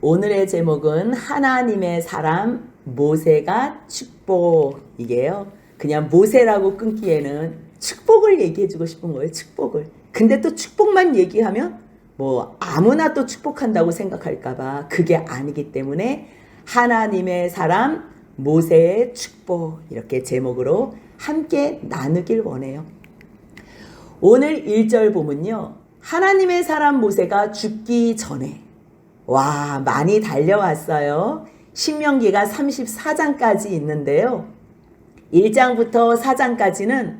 오늘의 제목은 하나님의 사람 모세가 축복이게요. 그냥 모세라고 끊기에는 축복을 얘기해주고 싶은 거예요. 축복을. 근데 또 축복만 얘기하면 뭐 아무나 또 축복한다고 생각할까봐 그게 아니기 때문에 하나님의 사람 모세의 축복 이렇게 제목으로 함께 나누길 원해요. 오늘 1절 보면요. 하나님의 사람 모세가 죽기 전에 와 많이 달려왔어요. 신명기가 34장까지 있는데요. 1장부터 4장까지는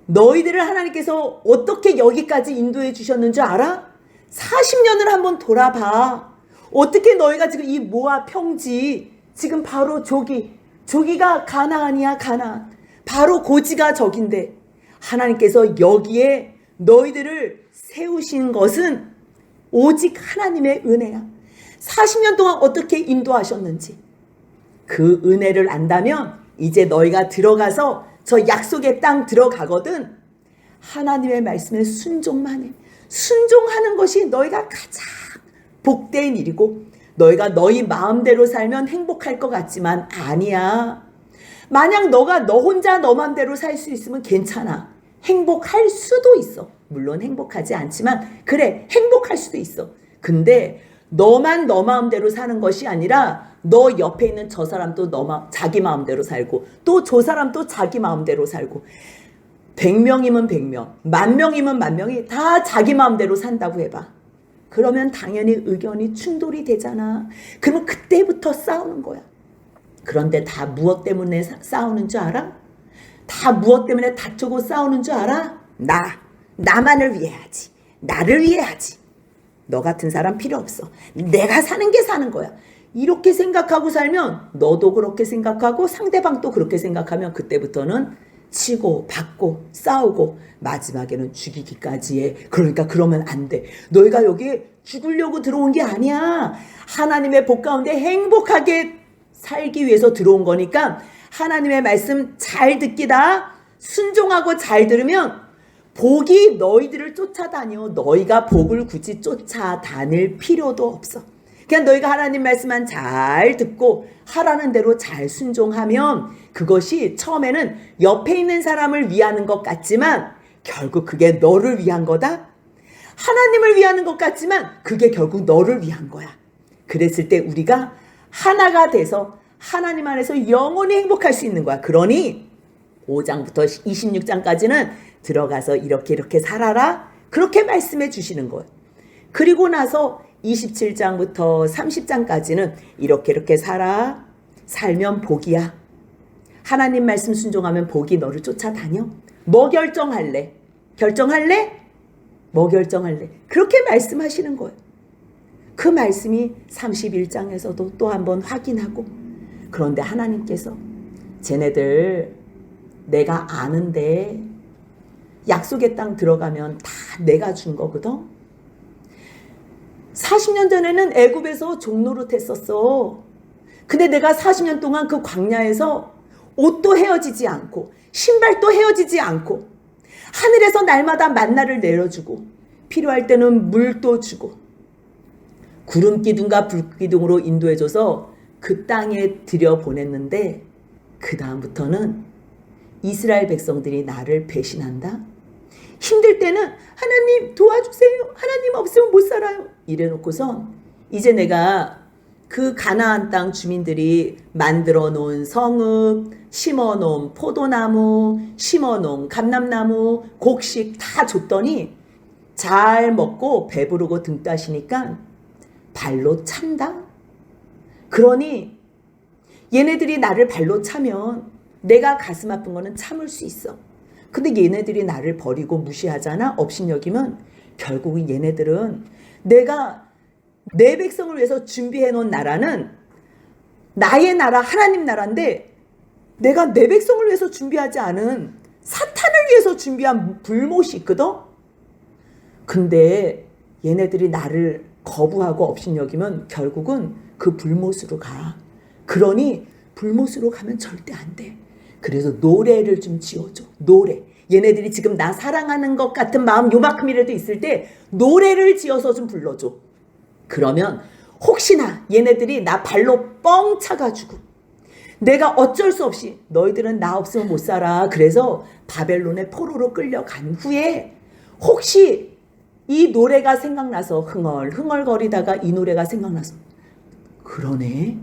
너희들을 하나님께서 어떻게 여기까지 인도해 주셨는 줄 알아? 40년을 한번 돌아봐. 어떻게 너희가 지금 이 모압 평지 지금 바로 저기가 가나안이야. 가나안. 바로 고지가 저긴데 하나님께서 여기에 너희들을 세우신 것은 오직 하나님의 은혜야. 40년 동안 어떻게 인도하셨는지 그 은혜를 안다면 이제 너희가 들어가서 저 약속의 땅 들어가거든. 하나님의 말씀에 순종만 해. 순종하는 것이 너희가 가장 복된 일이고 너희가 너희 마음대로 살면 행복할 것 같지만 아니야. 만약 너가 너 혼자 너 마음대로 살 수 있으면 괜찮아. 행복할 수도 있어. 물론 행복하지 않지만 그래 행복할 수도 있어. 근데 너만 너 마음대로 사는 것이 아니라 너 옆에 있는 저 사람도 자기 마음대로 살고 또 저 사람도 자기 마음대로 살고 100명이면 100명, 10,000명이면 10,000명이 다 자기 마음대로 산다고 해봐. 그러면 당연히 의견이 충돌이 되잖아. 그러면 그때부터 싸우는 거야. 그런데 다 무엇 때문에 싸우는 줄 알아? 다 무엇 때문에 다투고 싸우는 줄 알아? 나만을 위해 하지. 나를 위해 하지. 너 같은 사람 필요 없어. 내가 사는 게 사는 거야. 이렇게 생각하고 살면 너도 그렇게 생각하고 상대방도 그렇게 생각하면 그때부터는 치고 받고 싸우고 마지막에는 죽이기까지 해. 그러니까 그러면 안 돼. 너희가 여기에 죽으려고 들어온 게 아니야. 하나님의 복 가운데 행복하게 살기 위해서 들어온 거니까 하나님의 말씀 잘 듣기다. 순종하고 잘 들으면 복이 너희들을 쫓아다녀. 너희가 복을 굳이 쫓아다닐 필요도 없어. 그냥 너희가 하나님 말씀만 잘 듣고 하라는 대로 잘 순종하면 그것이 처음에는 옆에 있는 사람을 위하는 것 같지만 결국 그게 너를 위한 거다. 하나님을 위하는 것 같지만 그게 결국 너를 위한 거야. 그랬을 때 우리가 하나가 돼서 하나님 안에서 영원히 행복할 수 있는 거야. 그러니 5장부터 26장까지는 들어가서 이렇게 살아라. 그렇게 말씀해 주시는 거예요. 그리고 나서 27장부터 30장까지는 이렇게 살아. 살면 복이야. 하나님 말씀 순종하면 복이 너를 쫓아다녀. 뭐 결정할래? 결정할래? 뭐 결정할래? 그렇게 말씀하시는 거예요. 그 말씀이 31장에서도 또 한번 확인하고 그런데 하나님께서 쟤네들 내가 아는데 약속의 땅 들어가면 다 내가 준 거거든. 40년 전에는 애굽에서 종노릇 했었어. 근데 내가 40년 동안 그 광야에서 옷도 헤어지지 않고 신발도 헤어지지 않고 하늘에서 날마다 만나를 내려주고 필요할 때는 물도 주고 구름 기둥과 불 기둥으로 인도해줘서 그 땅에 들여보냈는데 그 다음부터는 이스라엘 백성들이 나를 배신한다. 힘들 때는 하나님 도와주세요. 하나님 없으면 못 살아요. 이래놓고서 이제 내가 그 가나안 땅 주민들이 만들어 놓은 성읍, 심어 놓은 포도나무, 심어 놓은 감람나무, 곡식 다 줬더니 잘 먹고 배부르고 등 따시니까 발로 찬다. 그러니 얘네들이 나를 발로 차면 내가 가슴 아픈 거는 참을 수 있어. 근데 얘네들이 나를 버리고 무시하잖아. 업신여기면 결국은 얘네들은 내가 내 백성을 위해서 준비해 놓은 나라는 나의 나라 하나님 나라인데 내가 내 백성을 위해서 준비하지 않은 사탄을 위해서 준비한 불못이 있거든. 근데 얘네들이 나를 거부하고 업신여기면 결국은 그 불못으로 가. 그러니 불못으로 가면 절대 안 돼. 그래서 노래를 좀 지어줘. 노래. 얘네들이 지금 나 사랑하는 것 같은 마음 요만큼이라도 있을 때 노래를 지어서 좀 불러줘. 그러면 혹시나 얘네들이 나 발로 뻥 차가지고 내가 어쩔 수 없이 너희들은 나 없으면 못 살아. 그래서 바벨론의 포로로 끌려간 후에 혹시 이 노래가 생각나서 흥얼흥얼거리다가 이 노래가 생각나서 그러네.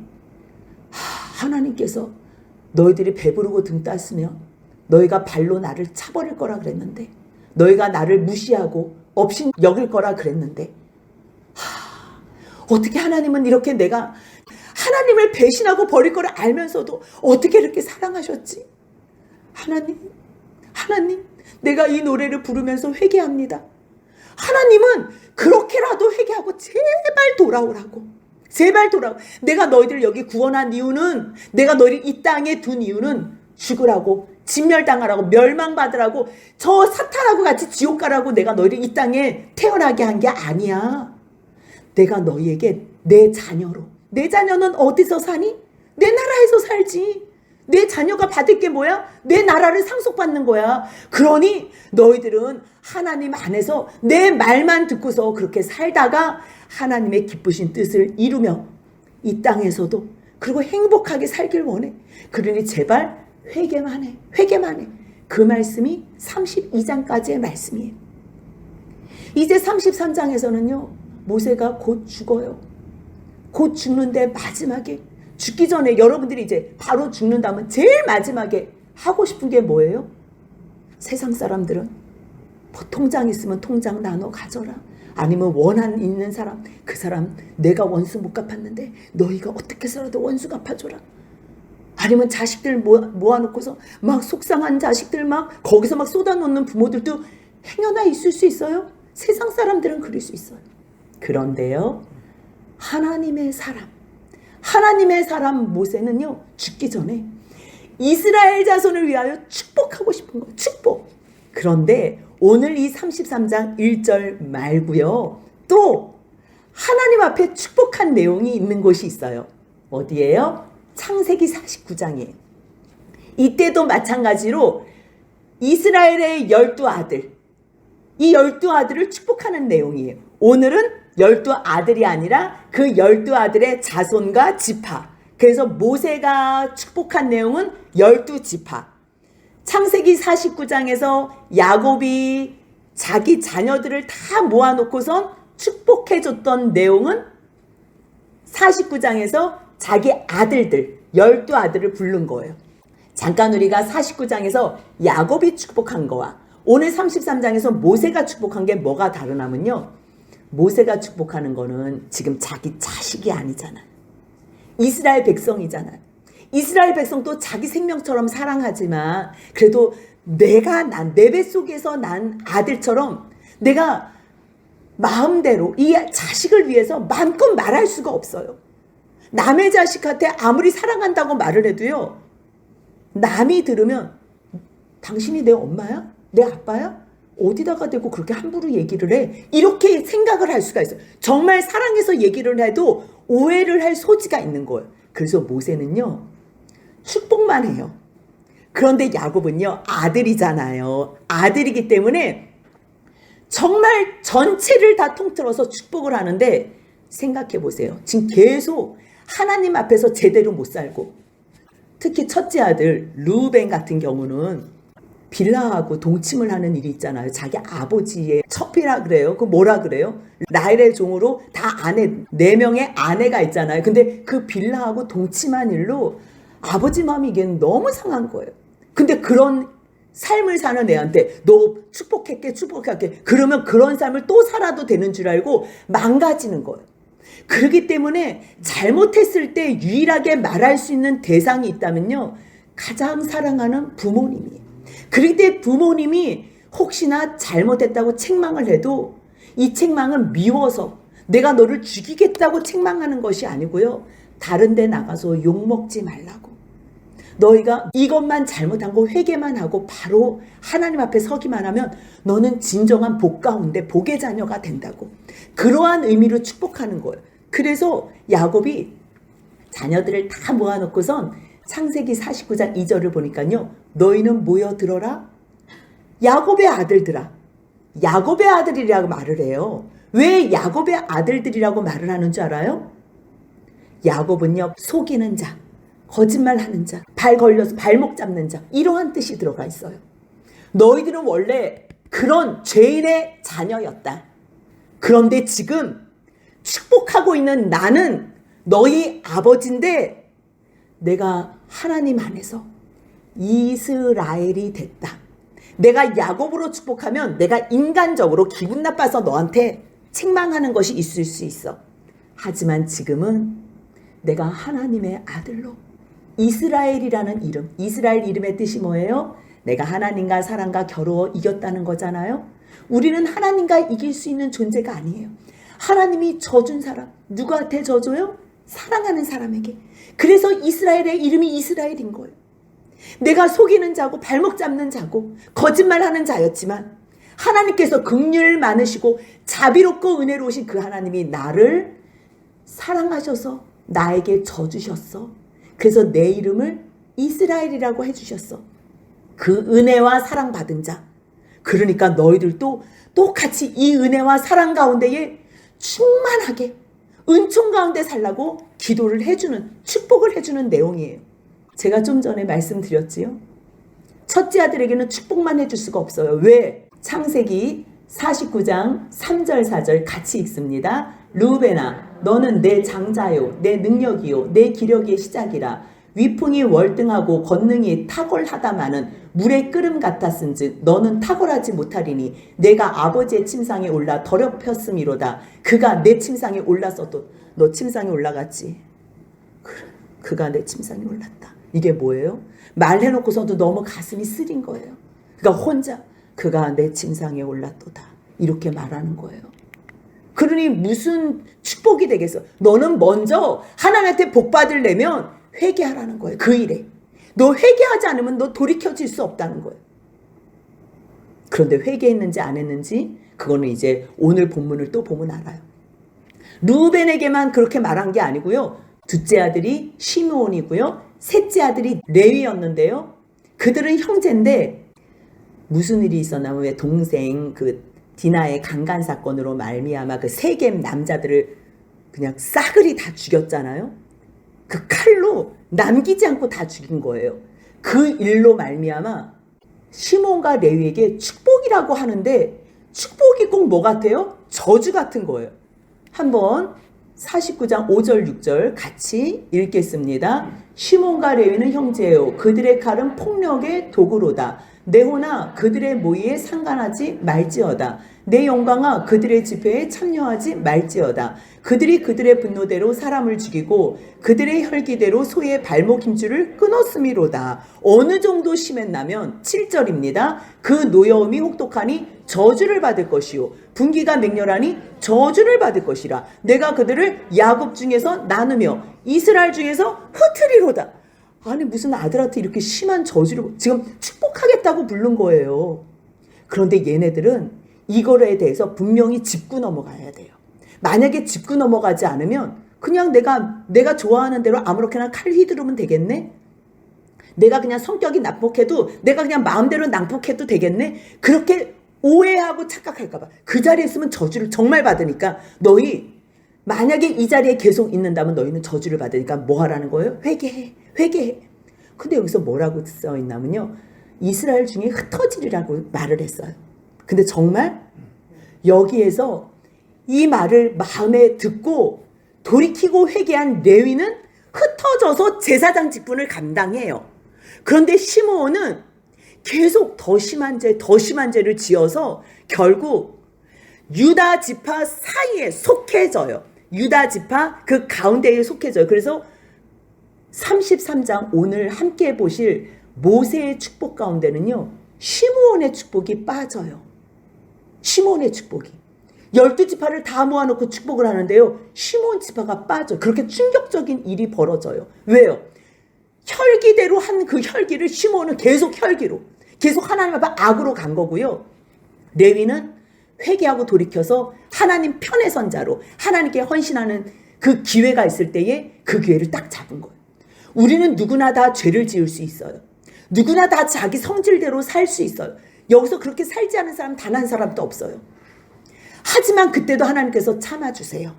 하나님께서 너희들이 배부르고 등 땄으면 너희가 발로 나를 차버릴 거라 그랬는데 너희가 나를 무시하고 없인 여길 거라 그랬는데 어떻게 하나님은 이렇게 내가 하나님을 배신하고 버릴 거를 알면서도 어떻게 이렇게 사랑하셨지? 하나님, 내가 이 노래를 부르면서 회개합니다. 하나님은 그렇게라도 회개하고 제발 돌아오라고. 제발 돌아오고. 내가 너희들 여기 구원한 이유는, 내가 너희를 이 땅에 둔 이유는 죽으라고, 진멸당하라고, 멸망받으라고, 저 사탄하고 같이 지옥 가라고 내가 너희를 이 땅에 태어나게 한 게 아니야. 내가 너희에게 내 자녀로, 내 자녀는 어디서 사니? 내 나라에서 살지. 내 자녀가 받을 게 뭐야? 내 나라를 상속받는 거야. 그러니 너희들은 하나님 안에서 내 말만 듣고서 그렇게 살다가 하나님의 기쁘신 뜻을 이루며 이 땅에서도 그리고 행복하게 살길 원해. 그러니 제발 회개만 해. 회개만 해. 그 말씀이 32장까지의 말씀이에요. 이제 33장에서는요. 모세가 곧 죽어요. 곧 죽는데 마지막에 죽기 전에 여러분들이 이제 바로 죽는다면 제일 마지막에 하고 싶은 게 뭐예요? 세상 사람들은 뭐 통장 있으면 통장 나눠 가져라. 아니면 원한 있는 사람, 그 사람 내가 원수 못 갚았는데 너희가 어떻게 해서라도 원수 갚아줘라. 아니면 자식들 모아놓고서 막 속상한 자식들 막 거기서 막 쏟아놓는 부모들도 행여나 있을 수 있어요. 세상 사람들은 그럴 수 있어요. 그런데요, 하나님의 사람 모세는요, 죽기 전에 이스라엘 자손을 위하여 축복하고 싶은 거예요. 축복. 그런데 오늘 이 33장 1절 말고요, 또 하나님 앞에 축복한 내용이 있는 곳이 있어요. 어디예요? 창세기 49장이에요. 이때도 마찬가지로 이스라엘의 12아들, 이 12아들을 축복하는 내용이에요. 오늘은 12아들이 아니라 그 12아들의 자손과 지파. 그래서 모세가 축복한 내용은 12지파. 창세기 49장에서 야곱이 자기 자녀들을 다 모아놓고선 축복해줬던 내용은 49장에서 자기 아들들, 12아들을 부른 거예요. 잠깐 우리가 49장에서 야곱이 축복한 거와 오늘 33장에서 모세가 축복한 게 뭐가 다르냐면요. 모세가 축복하는 거는 지금 자기 자식이 아니잖아요. 이스라엘 백성이잖아요. 이스라엘 백성도 자기 생명처럼 사랑하지만 그래도 내 뱃속에서 난 아들처럼 내가 마음대로 이 자식을 위해서 마음껏 말할 수가 없어요. 남의 자식한테 아무리 사랑한다고 말을 해도요. 남이 들으면 당신이 내 엄마야? 내 아빠야? 어디다가 대고 그렇게 함부로 얘기를 해? 이렇게 생각을 할 수가 있어요. 정말 사랑해서 얘기를 해도 오해를 할 소지가 있는 거예요. 그래서 모세는요. 축복만 해요. 그런데 야곱은요. 아들이잖아요. 아들이기 때문에 정말 전체를 다 통틀어서 축복을 하는데 생각해 보세요. 지금 계속 하나님 앞에서 제대로 못 살고 특히 첫째 아들 르우벤 같은 경우는 빌라하고 동침을 하는 일이 있잖아요. 자기 아버지의 첩이라 그래요. 그 뭐라 그래요? 라헬의 종으로 다 아내, 4명의 아내가 있잖아요. 근데 그 빌라하고 동침한 일로 아버지 마음이 이게 너무 상한 거예요. 근데 그런 삶을 사는 애한테 너 축복할게. 그러면 그런 삶을 또 살아도 되는 줄 알고 망가지는 거예요. 그렇기 때문에 잘못했을 때 유일하게 말할 수 있는 대상이 있다면요. 가장 사랑하는 부모님이에요. 그럴 때 부모님이 혹시나 잘못했다고 책망을 해도 이 책망은 미워서 내가 너를 죽이겠다고 책망하는 것이 아니고요. 다른 데 나가서 욕먹지 말라고. 너희가 이것만 잘못한 거 회개만 하고 바로 하나님 앞에 서기만 하면 너는 진정한 복 가운데 복의 자녀가 된다고. 그러한 의미로 축복하는 거예요. 그래서 야곱이 자녀들을 다 모아놓고선 창세기 49장 2절을 보니까요. 너희는 모여들어라. 야곱의 아들들아. 야곱의 아들이라고 말을 해요. 왜 야곱의 아들들이라고 말을 하는 줄 알아요? 야곱은요, 속이는 자, 거짓말하는 자, 발 걸려서 발목 잡는 자, 이러한 뜻이 들어가 있어요. 너희들은 원래 그런 죄인의 자녀였다. 그런데 지금 축복하고 있는 나는 너희 아버지인데 내가 하나님 안에서 이스라엘이 됐다. 내가 야곱으로 축복하면 내가 인간적으로 기분 나빠서 너한테 책망하는 것이 있을 수 있어. 하지만 지금은 내가 하나님의 아들로 이스라엘이라는 이름, 이스라엘 이름의 뜻이 뭐예요? 내가 하나님과 사람과 겨루어 이겼다는 거잖아요. 우리는 하나님과 이길 수 있는 존재가 아니에요. 하나님이 져준 사람, 누구한테 져줘요? 사랑하는 사람에게. 그래서 이스라엘의 이름이 이스라엘인 거예요. 내가 속이는 자고 발목 잡는 자고 거짓말하는 자였지만 하나님께서 긍휼 많으시고 자비롭고 은혜로우신 그 하나님이 나를 사랑하셔서 나에게 져주셨어. 그래서 내 이름을 이스라엘이라고 해주셨어. 그 은혜와 사랑받은 자. 그러니까 너희들도 똑같이 이 은혜와 사랑 가운데에 충만하게 은총 가운데 살라고 기도를 해주는, 축복을 해주는 내용이에요. 제가 좀 전에 말씀드렸지요. 첫째 아들에게는 축복만 해줄 수가 없어요. 왜? 창세기 49장 3절 4절 같이 읽습니다. 르우벤아, 너는 내 장자요, 내 능력이요, 내 기력의 시작이라. 위풍이 월등하고 권능이 탁월하다마는 물의 끓음 같았은즉 너는 탁월하지 못하리니 내가 아버지의 침상에 올라 더럽혔음이로다. 그가 내 침상에 올랐어도 너 침상에 올라갔지. 그가 내 침상에 올랐다. 이게 뭐예요? 말해놓고서도 너무 가슴이 쓰린 거예요. 그러니까 혼자 그가 내 침상에 올랐도다. 이렇게 말하는 거예요. 그러니 무슨 축복이 되겠어? 너는 먼저 하나님한테 복 받으려면 회개하라는 거예요. 그 일에. 너 회개하지 않으면 너 돌이켜질 수 없다는 거예요. 그런데 회개했는지 안 했는지 그거는 이제 오늘 본문을 또 보면 알아요. 르우벤에게만 그렇게 말한 게 아니고요. 둘째 아들이 시므온이고요. 셋째 아들이 레위였는데요. 그들은 형제인데 무슨 일이 있었냐면 왜 동생 그 디나의 강간 사건으로 말미암아 그 세겜 남자들을 그냥 싸그리 다 죽였잖아요. 그 칼로 남기지 않고 다 죽인 거예요. 그 일로 말미암아 시몬과 레위에게 축복이라고 하는데 축복이 꼭 뭐 같아요? 저주 같은 거예요. 한번 49장 5절 6절 같이 읽겠습니다. 시몬과 레위는 형제요, 그들의 칼은 폭력의 도구로다. 내 호나 그들의 모의에 상관하지 말지어다. 내 영광아 그들의 집회에 참여하지 말지어다. 그들이 그들의 분노대로 사람을 죽이고 그들의 혈기대로 소의 발목 힘줄을 끊었음이로다. 어느 정도 심했나면 7절입니다. 그 노여움이 혹독하니 저주를 받을 것이요 분기가 맹렬하니 저주를 받을 것이라. 내가 그들을 야곱 중에서 나누며 이스라엘 중에서 흩으리로다. 아니 무슨 아들한테 이렇게 심한 저주를 지금 축복하겠다고 부른 거예요. 그런데 얘네들은 이거에 대해서 분명히 짚고 넘어가야 돼요. 만약에 짚고 넘어가지 않으면 그냥 내가 좋아하는 대로 아무렇게나 칼 휘두르면 되겠네? 내가 그냥 성격이 난폭해도 내가 그냥 마음대로 난폭해도 되겠네? 그렇게 오해하고 착각할까 봐. 그 자리에 있으면 저주를 정말 받으니까 너희 만약에 이 자리에 계속 있는다면 너희는 저주를 받으니까 뭐 하라는 거예요? 회개해. 회개해. 근데 여기서 뭐라고 써 있냐면요. 이스라엘 중에 흩어지리라고 말을 했어요. 근데 정말 여기에서 이 말을 마음에 듣고 돌이키고 회개한 레위는 흩어져서 제사장 직분을 감당해요. 그런데 시므온은 계속 더 심한 죄를 지어서 결국 유다 지파 사이에 속해져요. 유다 지파 그 가운데에 속해져요. 그래서 33장 오늘 함께 보실 모세의 축복 가운데는요. 시므온의 축복이 빠져요. 시므온의 축복이. 12지파를 다 모아놓고 축복을 하는데요. 시므온 지파가 빠져. 그렇게 충격적인 일이 벌어져요. 왜요? 혈기대로 한 그 혈기를 시므온은 계속 혈기로. 계속 하나님 앞에 악으로 간 거고요. 레위는 회개하고 돌이켜서 하나님 편의 선자로 하나님께 헌신하는 그 기회가 있을 때에 그 기회를 딱 잡은 거예요. 우리는 누구나 다 죄를 지을 수 있어요. 누구나 다 자기 성질대로 살 수 있어요. 여기서 그렇게 살지 않은 사람 단 한 사람도 없어요. 하지만 그때도 하나님께서 참아주세요.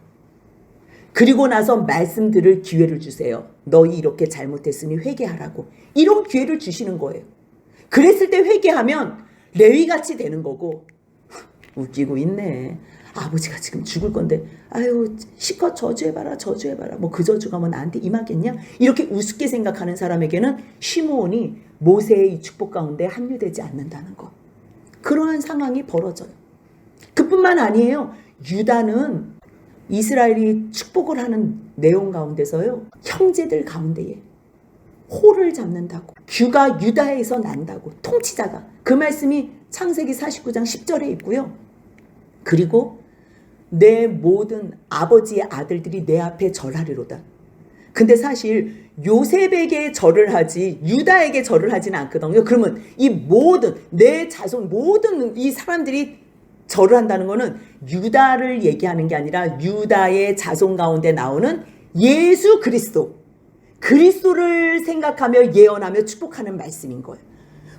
그리고 나서 말씀 들을 기회를 주세요. 너희 이렇게 잘못했으니 회개하라고. 이런 기회를 주시는 거예요. 그랬을 때 회개하면 레위같이 되는 거고. 웃기고 있네. 아버지가 지금 죽을 건데 아유 실컷 저주해봐라 저주해봐라. 뭐 그 저주가 뭐 나한테 임하겠냐. 이렇게 우습게 생각하는 사람에게는 시므온이 모세의 이 축복 가운데 합류되지 않는다는 거. 그러한 상황이 벌어져요. 그뿐만 아니에요. 유다는 이스라엘이 축복을 하는 내용 가운데서요. 형제들 가운데에 호를 잡는다고. 규가 유다에서 난다고. 통치자가. 그 말씀이 창세기 49장 10절에 있고요. 그리고 내 모든 아버지의 아들들이 내 앞에 절하리로다. 근데 사실 요셉에게 절을 하지 유다에게 절을 하지는 않거든요. 그러면 이 모든 내 자손 모든 이 사람들이 절을 한다는 거는 유다를 얘기하는 게 아니라 유다의 자손 가운데 나오는 예수 그리스도를 생각하며 예언하며 축복하는 말씀인 거예요.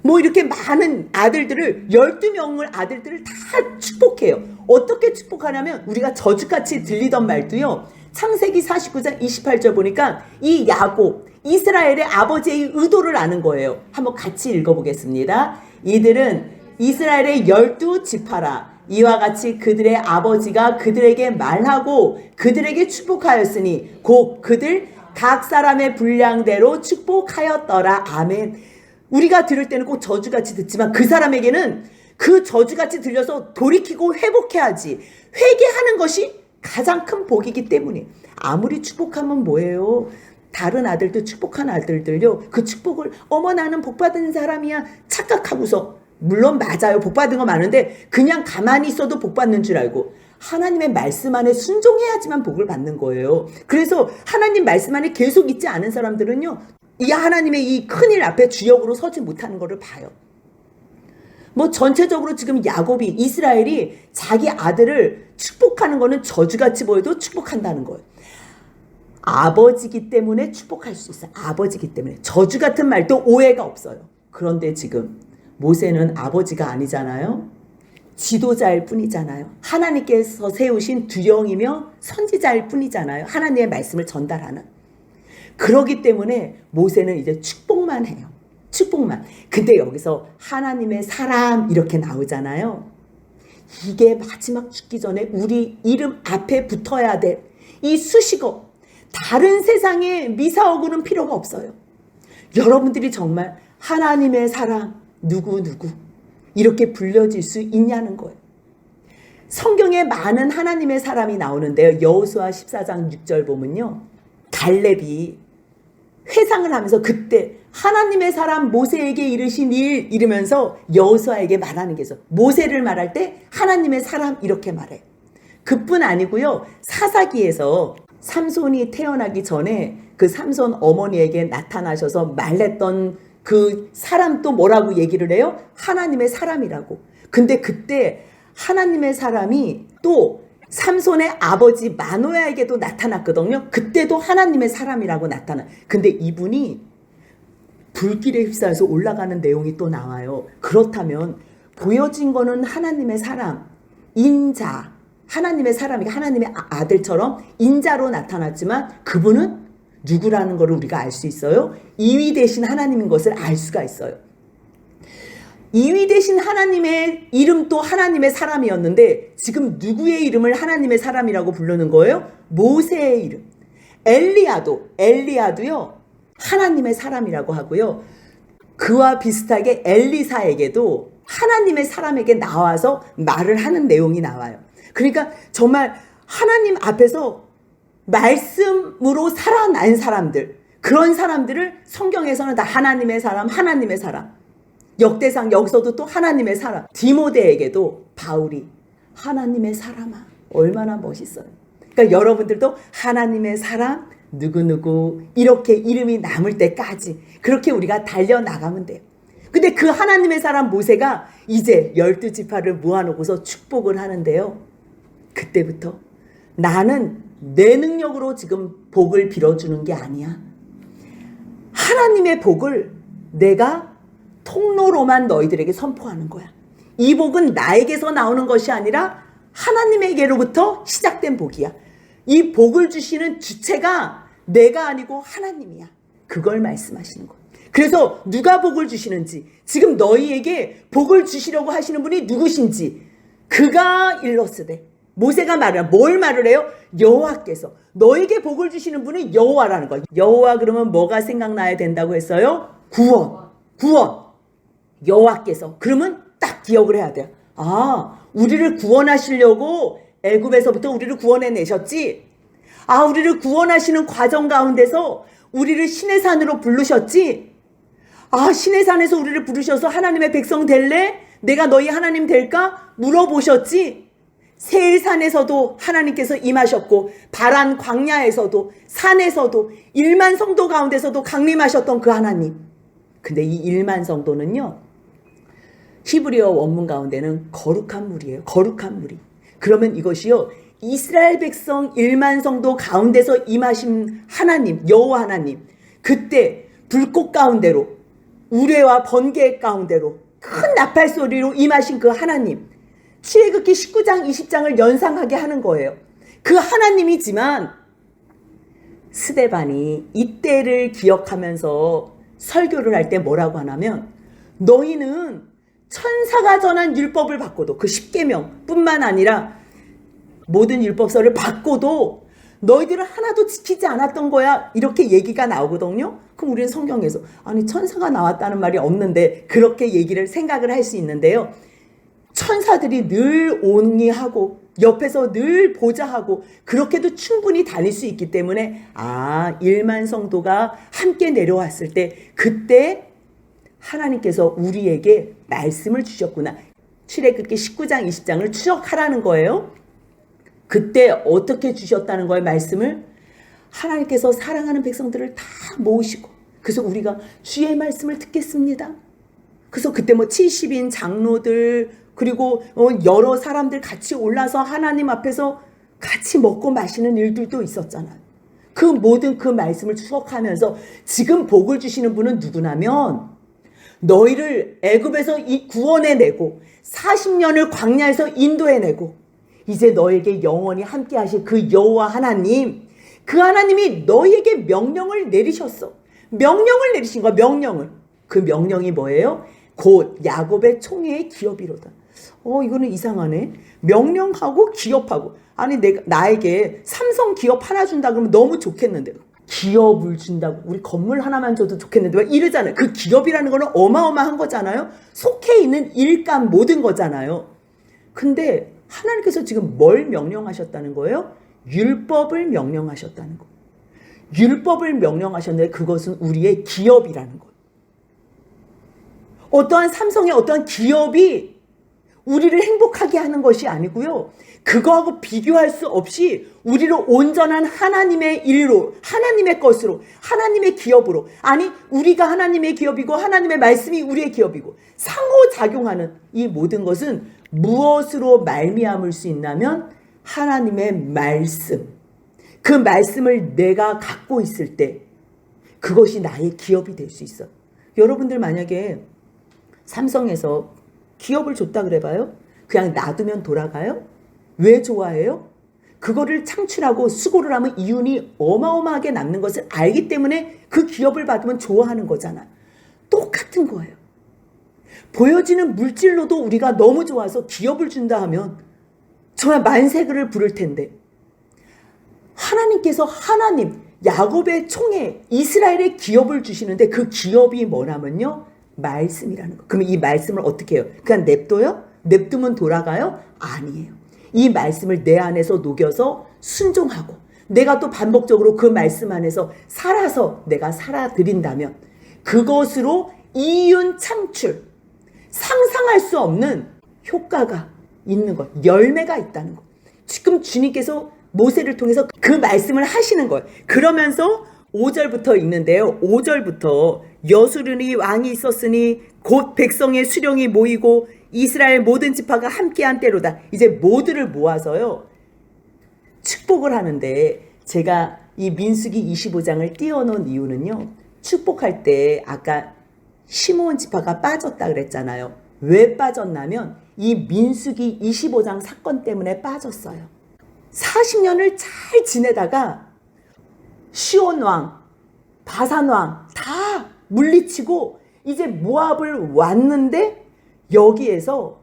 뭐 이렇게 많은 아들들을 12명을 아들들을 다 축복해요. 어떻게 축복하냐면 우리가 저주같이 들리던 말도요. 창세기 49장 28절 보니까 이 야곱 이스라엘의 아버지의 의도를 아는 거예요. 한번 같이 읽어보겠습니다. 이들은 이스라엘의 12지파라. 이와 같이 그들의 아버지가 그들에게 말하고 그들에게 축복하였으니 곧 그들 각 사람의 분량대로 축복하였더라. 아멘. 우리가 들을 때는 꼭 저주같이 듣지만 그 사람에게는 그 저주같이 들려서 돌이키고 회복해야지. 회개하는 것이 가장 큰 복이기 때문에. 아무리 축복하면 뭐예요? 다른 아들도 축복한 아들들요. 그 축복을 어머 나는 복받은 사람이야 착각하고서 물론 맞아요. 복받은 거 많은데 그냥 가만히 있어도 복받는 줄 알고 하나님의 말씀 안에 순종해야지만 복을 받는 거예요. 그래서 하나님 말씀 안에 계속 있지 않은 사람들은요. 이 하나님의 이 큰일 앞에 주역으로 서지 못하는 것을 봐요. 뭐 전체적으로 지금 야곱이 이스라엘이 자기 아들을 축복하는 거는 저주같이 보여도 축복한다는 거예요. 아버지기 때문에 축복할 수 있어요. 아버지기 때문에. 저주 같은 말도 오해가 없어요. 그런데 지금 모세는 아버지가 아니잖아요. 지도자일 뿐이잖아요. 하나님께서 세우신 두령이며 선지자일 뿐이잖아요. 하나님의 말씀을 전달하는. 그러기 때문에 모세는 이제 축복만 해요. 축복만. 근데 여기서 하나님의 사람 이렇게 나오잖아요. 이게 마지막 죽기 전에 우리 이름 앞에 붙어야 될 이 수식어. 다른 세상에 미사오고는 필요가 없어요. 여러분들이 정말 하나님의 사람 누구 이렇게 불려질 수 있냐는 거예요. 성경에 많은 하나님의 사람이 나오는데요. 여호수아 14장 6절 보면요. 갈렙이 회상을 하면서 그때 하나님의 사람 모세에게 이르신 일 이러면서 여호수아에게 말하는 게 있어. 모세를 말할 때 하나님의 사람 이렇게 말해. 그뿐 아니고요. 사사기에서 삼손이 태어나기 전에 그 삼손 어머니에게 나타나셔서 말했던 그 사람 또 뭐라고 얘기를 해요? 하나님의 사람이라고. 근데 그때 하나님의 사람이 또 삼손의 아버지 마노야에게도 나타났거든요. 그때도 하나님의 사람이라고 나타나. 근데 이분이 불길에 휩싸여서 올라가는 내용이 또 나와요. 그렇다면 보여진 거는 하나님의 사람, 인자, 하나님의 사람이 하나님의 아들처럼 인자로 나타났지만 그분은 누구라는 것을 우리가 알 수 있어요. 이위 되신 하나님인 것을 알 수가 있어요. 이위 되신 하나님의 이름도 하나님의 사람이었는데 지금 누구의 이름을 하나님의 사람이라고 부르는 거예요? 모세의 이름. 엘리야도요. 하나님의 사람이라고 하고요. 그와 비슷하게 엘리사에게도 하나님의 사람에게 나와서 말을 하는 내용이 나와요. 그러니까 정말 하나님 앞에서 말씀으로 살아난 사람들, 그런 사람들을 성경에서는 다 하나님의 사람, 하나님의 사람. 역대상 여기서도 또 하나님의 사람. 디모데에게도 바울이 하나님의 사람아. 얼마나 멋있어요. 그러니까 여러분들도 하나님의 사람, 누구누구 이렇게 이름이 남을 때까지 그렇게 우리가 달려나가면 돼요. 근데 그 하나님의 사람 모세가 이제 12지파를 모아놓고서 축복을 하는데요. 그때부터 나는 내 능력으로 지금 복을 빌어주는 게 아니야. 하나님의 복을 내가 통로로만 너희들에게 선포하는 거야. 이 복은 나에게서 나오는 것이 아니라 하나님에게로부터 시작된 복이야. 이 복을 주시는 주체가 내가 아니고 하나님이야. 그걸 말씀하시는 거예요. 그래서 누가 복을 주시는지, 지금 너희에게 복을 주시려고 하시는 분이 누구신지 그가 일러스되, 모세가 뭘 말을 해요? 여호와께서 너에게 복을 주시는 분은 여호와라는 거예요. 여호와 그러면 뭐가 생각나야 된다고 했어요? 구원. 여호와께서. 그러면 딱 기억을 해야 돼요. 아, 우리를 구원하시려고 애굽에서부터 우리를 구원해내셨지. 아, 우리를 구원하시는 과정 가운데서 우리를 신의 산으로 부르셨지. 아, 신의 산에서 우리를 부르셔서 하나님의 백성 될래? 내가 너희 하나님 될까? 물어보셨지. 세일산에서도 하나님께서 임하셨고, 바란 광야에서도, 산에서도, 1만 성도 가운데서도 강림하셨던 그 하나님. 근데 이 1만 성도는요, 히브리어 원문 가운데는 거룩한 물이에요. 거룩한 물이. 그러면 이것이요, 이스라엘 백성 1만 성도 가운데서 임하신 하나님, 여호와 하나님, 그때 불꽃 가운데로, 우레와 번개 가운데로 큰 나팔 소리로 임하신 그 하나님, 출애굽기 19장 20장을 연상하게 하는 거예요. 그 하나님이지만 스데반이 이때를 기억하면서 설교를 할 때 뭐라고 하냐면, 너희는 천사가 전한 율법을 받고도, 그 십계명 뿐만 아니라 모든 율법서를 받고도 너희들은 하나도 지키지 않았던 거야, 이렇게 얘기가 나오거든요. 그럼 우리는 성경에서 아니 천사가 나왔다는 말이 없는데 그렇게 얘기를 생각을 할 수 있는데요. 천사들이 늘 온리하고 옆에서 늘 보좌하고 그렇게도 충분히 다닐 수 있기 때문에, 아, 1만 성도가 함께 내려왔을 때 그때 하나님께서 우리에게 말씀을 주셨구나. 출애굽기 19장 20장을 추적하라는 거예요. 그때 어떻게 주셨다는 거예요, 말씀을? 하나님께서 사랑하는 백성들을 다 모으시고, 그래서 우리가 주의 말씀을 듣겠습니다. 그래서 그때 70인 장로들, 그리고 여러 사람들 같이 올라서 하나님 앞에서 같이 먹고 마시는 일들도 있었잖아요. 그 모든 그 말씀을 추억하면서 지금 복을 주시는 분은 누구냐면, 너희를 애굽에서 구원해내고 40년을 광야에서 인도해내고 이제 너에게 영원히 함께 하실 그 여호와 하나님, 그 하나님이 너희에게 명령을 내리셨어. 명령을 내리신 거야, 명령을. 그 명령이 뭐예요? 곧 야곱의 총회의 기업이로다. 이거는 이상하네. 명령하고 기업하고. 아니, 나에게 삼성 기업 하나 준다 그러면 너무 좋겠는데, 기업을 준다고 우리 건물 하나만 줘도 좋겠는데 왜 이러잖아요. 그 기업이라는 거는 어마어마한 거잖아요. 속해 있는 일감 모든 거잖아요. 근데 하나님께서 지금 뭘 명령하셨다는 거예요? 율법을 명령하셨다는 거예요. 율법을 명령하셨는데 그것은 우리의 기업이라는 거예요. 어떠한 삼성의 어떠한 기업이 우리를 행복하게 하는 것이 아니고요. 그거하고 비교할 수 없이 우리를 온전한 하나님의 일로, 하나님의 것으로, 하나님의 기업으로, 아니 우리가 하나님의 기업이고 하나님의 말씀이 우리의 기업이고 상호작용하는 이 모든 것은 무엇으로 말미암을 수 있냐면 하나님의 말씀. 그 말씀을 내가 갖고 있을 때 그것이 나의 기업이 될 수 있어. 여러분들 만약에 삼성에서 기업을 줬다 그래봐요? 그냥 놔두면 돌아가요? 왜 좋아해요? 그거를 창출하고 수고를 하면 이윤이 어마어마하게 남는 것을 알기 때문에 그 기업을 받으면 좋아하는 거잖아. 똑같은 거예요. 보여지는 물질로도 우리가 너무 좋아서 기업을 준다 하면 정말 만세를 부를 텐데, 하나님께서 야곱의 총회, 이스라엘의 기업을 주시는데 그 기업이 뭐냐면요, 말씀이라는 거. 그럼 이 말씀을 어떻게 해요? 그냥 냅둬요? 냅두면 돌아가요? 아니에요. 이 말씀을 내 안에서 녹여서 순종하고 내가 또 반복적으로 그 말씀 안에서 살아서 내가 살아드린다면 그것으로 이윤 창출, 상상할 수 없는 효과가 있는 것, 열매가 있다는 것. 지금 주님께서 모세를 통해서 그 말씀을 하시는 거예요. 그러면서 5절부터 읽는데요. 5절부터 여수르니 왕이 있었으니 곧 백성의 수령이 모이고 이스라엘 모든 지파가 함께한 때로다. 이제 모두를 모아서요, 축복을 하는데, 제가 이 민수기 25장을 띄워놓은 이유는요, 축복할 때 아까 시므온 지파가 빠졌다 그랬잖아요. 왜 빠졌냐면 이 민수기 25장 사건 때문에 빠졌어요. 40년을 잘 지내다가 시온 왕, 바산 왕 다 물리치고 이제 모압을 왔는데 여기에서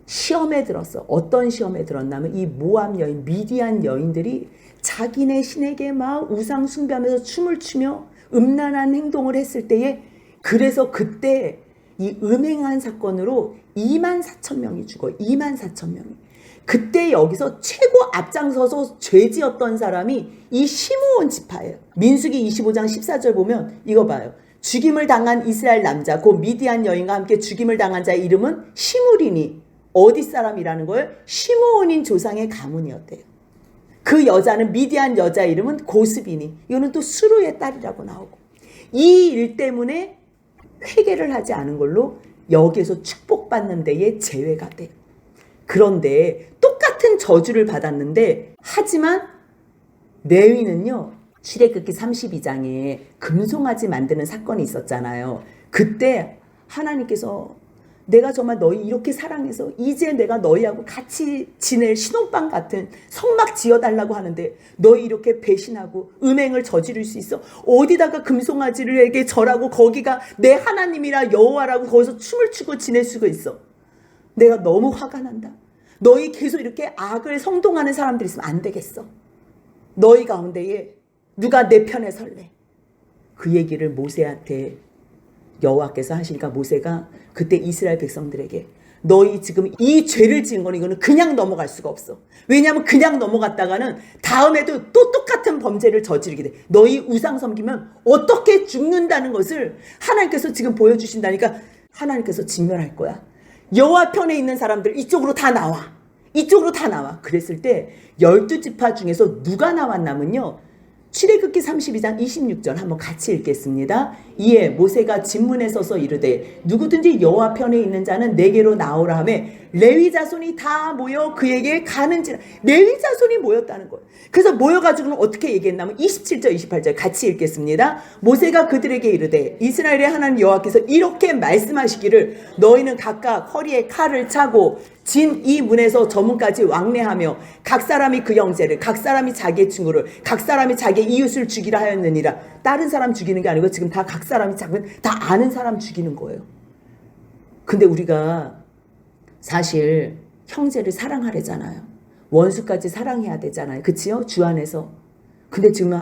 시험에 들었어. 어떤 시험에 들었냐면 이 모압 여인, 미디안 여인들이 자기네 신에게 막 우상 숭배하면서 춤을 추며 음란한 행동을 했을 때에 그래서 그때 이 음행한 사건으로 24,000명이 죽어. 24,000명이. 그때 여기서 최고 앞장서서 죄지었던 사람이 이 시므온 지파예요. 민수기 25장 14절 보면 이거 봐요. 죽임을 당한 이스라엘 남자 곧 미디안 여인과 함께 죽임을 당한 자의 이름은 시므리니 어디 사람이라는 거예요? 시므온인 조상의 가문이었대요. 그 여자는 미디안 여자 이름은 고스비니 이거는 또 수르의 딸이라고 나오고 이 일 때문에 회개를 하지 않은 걸로 여기에서 축복받는 데에 제외가 돼요. 그런데 똑같은 저주를 받았는데 하지만 레위는요 출애굽기 32장에 금송아지 만드는 사건이 있었잖아요. 그때 하나님께서 내가 정말 너희 이렇게 사랑해서 이제 내가 너희하고 같이 지낼 신혼방 같은 성막 지어달라고 하는데 너희 이렇게 배신하고 음행을 저지를 수 있어? 어디다가 금송아지를에게 절하고 거기가 내 하나님이라 여호와라고 거기서 춤을 추고 지낼 수가 있어? 내가 너무 화가 난다. 너희 계속 이렇게 악을 성동하는 사람들이 있으면 안 되겠어. 너희 가운데에 누가 내 편에 설래? 그 얘기를 모세한테 여호와께서 하시니까 모세가 그때 이스라엘 백성들에게 너희 지금 이 죄를 지은 거는 이거는 그냥 넘어갈 수가 없어. 왜냐하면 그냥 넘어갔다가는 다음에도 또 똑같은 범죄를 저지르게 돼. 너희 우상 섬기면 어떻게 죽는다는 것을 하나님께서 지금 보여주신다니까 하나님께서 진멸할 거야. 여호와 편에 있는 사람들 이쪽으로 다 나와. 이쪽으로 다 나와. 그랬을 때 12지파 중에서 누가 나왔냐면요. 출애굽기 32장 26절 한번 같이 읽겠습니다. 이에 모세가 진문에 서서 이르되 누구든지 여호와 편에 있는 자는 내게로 나오라 하며 레위 자손이 다 모여 그에게 가는지라. 레위 자손이 모였다는 거예요. 그래서 모여가지고는 어떻게 얘기했냐면 27절 28절 같이 읽겠습니다. 모세가 그들에게 이르되 이스라엘의 하나님 여호와께서 이렇게 말씀하시기를 너희는 각각 허리에 칼을 차고 진 이 문에서 저 문까지 왕래하며 각 사람이 그 형제를 각 사람이 자기의 친구를 각 사람이 자기의 이웃을 죽이라 하였느니라. 다른 사람 죽이는 게 아니고 지금 다 각 사람이 다 아는 사람 죽이는 거예요. 근데 우리가 사실 형제를 사랑하래잖아요. 원수까지 사랑해야 되잖아요. 그치요? 주 안에서. 근데 지금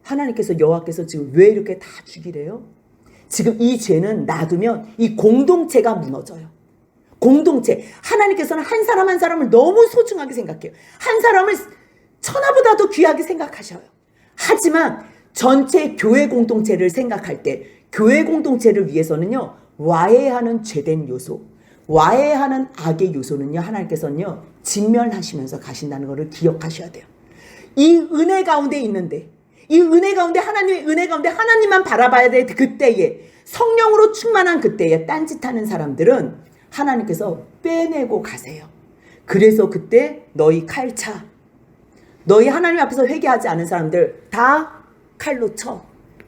하나님께서 여호와께서 지금 왜 이렇게 다 죽이래요? 지금 이 죄는 놔두면 이 공동체가 무너져요. 공동체. 하나님께서는 한 사람 한 사람을 너무 소중하게 생각해요. 한 사람을 천하보다도 귀하게 생각하셔요. 하지만 전체 교회 공동체를 생각할 때 교회 공동체를 위해서는요. 와해하는 죄된 요소, 와해하는 악의 요소는요. 하나님께서는요. 진멸하시면서 가신다는 것을 기억하셔야 돼요. 이 은혜 가운데 있는데 이 은혜 가운데 하나님의 은혜 가운데 하나님만 바라봐야 돼. 그때에 성령으로 충만한 그때에 딴짓하는 사람들은 하나님께서 빼내고 가세요. 그래서 그때 너희 칼차. 너희 하나님 앞에서 회개하지 않은 사람들 다 칼로 쳐.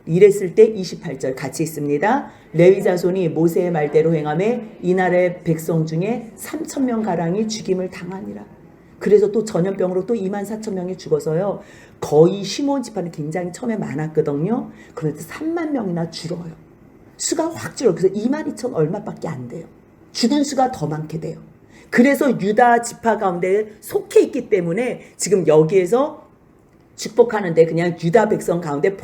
이랬을 때 28절 같이 있습니다. 레위 자손이 모세의 말대로 행하매 이날의 백성 중에 3,000명 가량이 죽임을 당하니라. 그래서 또 전염병으로 또 24,000명이 죽어서요. 거의 시므온 지파는 굉장히 처음에 많았거든요. 그런데 3만 명이나 줄어요. 수가 확 줄어요. 그래서 22,000 얼마밖에 안 돼요. 죽은 수가 더 많게 돼요. 그래서 유다 지파 가운데 속해 있기 때문에 지금 여기에서 축복하는데 그냥 유다 백성 가운데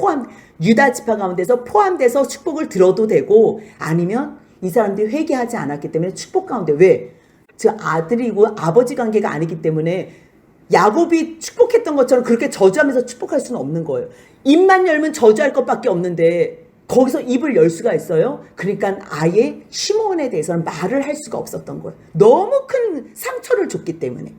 유다 지파 가운데서 포함돼서 축복을 들어도 되고 아니면 이 사람들이 회개하지 않았기 때문에 축복 가운데 왜? 즉 아들이고 아버지 관계가 아니기 때문에 야곱이 축복했던 것처럼 그렇게 저주하면서 축복할 수는 없는 거예요. 입만 열면 저주할 것밖에 없는데 거기서 입을 열 수가 있어요? 그러니까 아예 시므온에 대해서는 말을 할 수가 없었던 거예요. 너무 큰 상처를 줬기 때문에.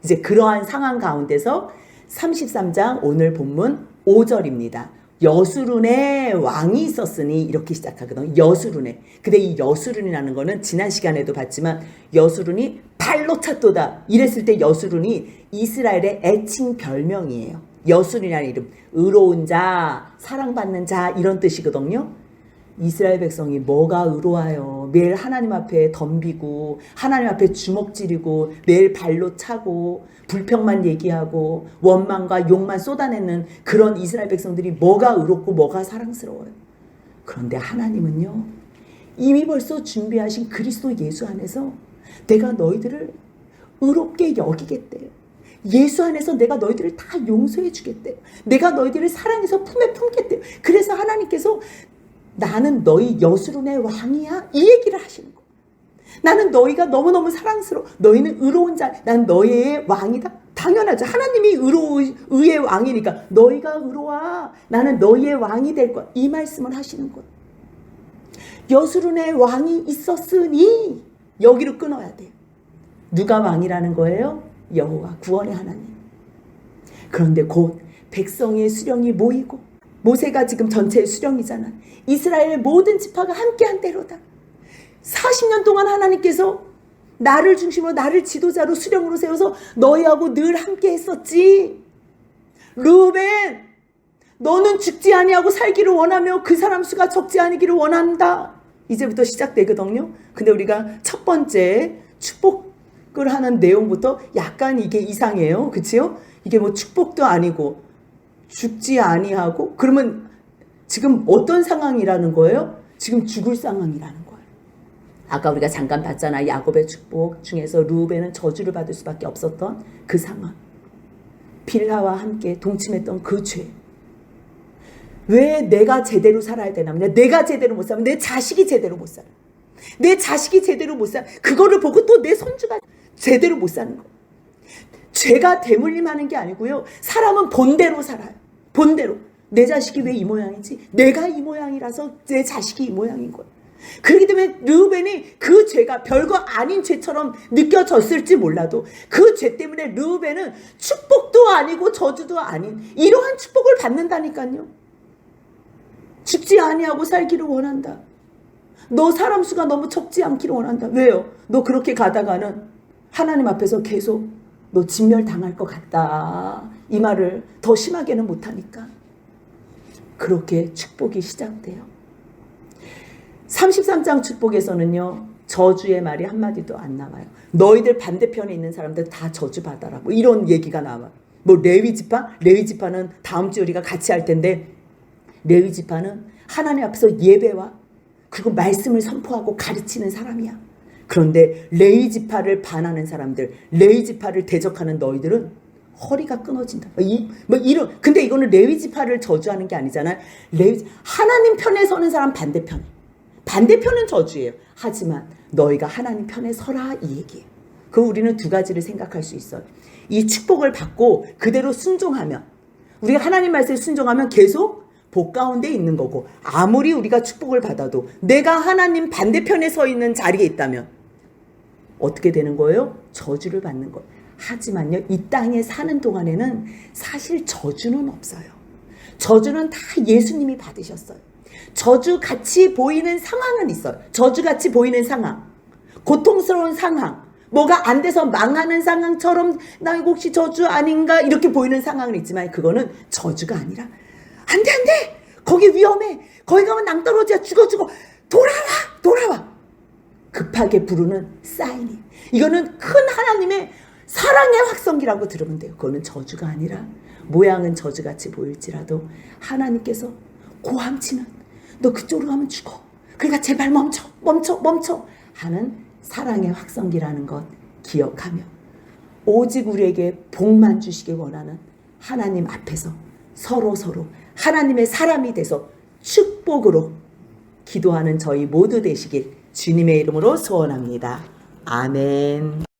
이제 그러한 상황 가운데서 33장 오늘 본문 5절입니다. 여수룬에 왕이 있었으니 이렇게 시작하거든요. 여수룬에. 근데 이 여수룬이라는 거는 지난 시간에도 봤지만 여수룬이 발로 찼도다. 이랬을 때 여수룬이 이스라엘의 애칭 별명이에요. 여수룬이라는 이름. 의로운 자, 사랑받는 자 이런 뜻이거든요. 이스라엘 백성이 뭐가 의로워요. 매일 하나님 앞에 덤비고 하나님 앞에 주먹질이고 매일 발로 차고 불평만 얘기하고 원망과 욕만 쏟아내는 그런 이스라엘 백성들이 뭐가 의롭고 뭐가 사랑스러워요. 그런데 하나님은요, 이미 벌써 준비하신 그리스도 예수 안에서 내가 너희들을 의롭게 여기겠대요. 예수 안에서 내가 너희들을 다 용서해 주겠대요. 내가 너희들을 사랑해서 품에 품겠대요. 그래서 하나님께서 나는 너희 여수론의 왕이야, 이 얘기를 하시는 거예요. 나는 너희가 너무너무 사랑스러워. 너희는 의로운 자, 난 너희의 왕이다. 당연하죠. 하나님이 의의 왕이니까 너희가 의로워. 나는 너희의 왕이 될 거야. 이 말씀을 하시는 거예요. 여수론의 왕이 있었으니 여기로 끊어야 돼요. 누가 왕이라는 거예요? 여호와 구원의 하나님. 그런데 곧 백성의 수령이 모이고, 모세가 지금 전체의 수령이잖아. 이스라엘 모든 지파가 함께한 때로다. 40년 동안 하나님께서 나를 중심으로 나를 지도자로 수령으로 세워서 너희하고 늘 함께 했었지. 르우벤, 너는 죽지 아니하고 살기를 원하며 그 사람 수가 적지 않기를 원한다. 이제부터 시작되거든요. 근데 우리가 첫 번째 축복을 하는 내용부터 약간 이게 이상해요. 그치요? 이게 뭐 축복도 아니고 죽지 아니하고, 그러면 지금 어떤 상황이라는 거예요? 지금 죽을 상황이라는 거예요. 아까 우리가 잠깐 봤잖아. 야곱의 축복 중에서 르우벤은 저주를 받을 수밖에 없었던 그 상황. 빌하와 함께 동침했던 그 죄. 왜 내가 제대로 살아야 되냐면, 내가 제대로 못 살면 내 자식이 제대로 못 살아. 내 자식이 제대로 못 살아. 그거를 보고 또 내 손주가 제대로 못 사는 거예요. 죄가 대물림하는 게 아니고요. 사람은 본대로 살아요. 본대로. 내 자식이 왜 이 모양이지? 내가 이 모양이라서 내 자식이 이 모양인 거예요. 그렇기 때문에 르우벤이 그 죄가 별거 아닌 죄처럼 느껴졌을지 몰라도 그 죄 때문에 르우벤은 축복도 아니고 저주도 아닌 이러한 축복을 받는다니까요. 죽지 아니하고 살기를 원한다. 너 사람 수가 너무 적지 않기를 원한다. 왜요? 너 그렇게 가다가는 하나님 앞에서 계속 너 진멸당할 것 같다. 이 말을 더 심하게는 못하니까. 그렇게 축복이 시작돼요. 33장 축복에서는요, 저주의 말이 한마디도 안 나와요. 너희들 반대편에 있는 사람들 다 저주받아라. 뭐 이런 얘기가 나와요. 뭐 레위지파? 레위지파는 다음 주 우리가 같이 할 텐데, 레위지파는 하나님 앞에서 예배와 그리고 말씀을 선포하고 가르치는 사람이야. 그런데 레위지파를 반하는 사람들, 레위지파를 대적하는 너희들은 허리가 끊어진다. 이런. 근데 이거는 레위지파를 저주하는 게 아니잖아요. 하나님 편에 서는 사람 반대편에. 반대편은 저주예요. 하지만 너희가 하나님 편에 서라, 이 얘기예요. 그 우리는 두 가지를 생각할 수 있어요. 이 축복을 받고 그대로 순종하면, 우리가 하나님 말씀에 순종하면 계속 복 가운데 있는 거고, 아무리 우리가 축복을 받아도 내가 하나님 반대편에 서 있는 자리에 있다면 어떻게 되는 거예요? 저주를 받는 거예요. 하지만요, 이 땅에 사는 동안에는 사실 저주는 없어요. 저주는 다 예수님이 받으셨어요. 저주같이 보이는 상황은 있어요. 저주같이 보이는 상황, 고통스러운 상황, 뭐가 안 돼서 망하는 상황처럼 나 이거 혹시 저주 아닌가 이렇게 보이는 상황은 있지만, 그거는 저주가 아니라 안 돼, 거기 위험해, 거기 가면 낭떠러지야, 죽어, 돌아와 급하게 부르는 사인이. 이거는 큰 하나님의 사랑의 확성기라고 들으면 돼요. 그거는 저주가 아니라, 모양은 저주같이 보일지라도 하나님께서 고함치는, 너 그쪽으로 가면 죽어, 그러니까 제발 멈춰 하는 사랑의 확성기라는 것 기억하며, 오직 우리에게 복만 주시길 원하는 하나님 앞에서 서로 하나님의 사람이 돼서 축복으로 기도하는 저희 모두 되시길 주님의 이름으로 소원합니다. 아멘.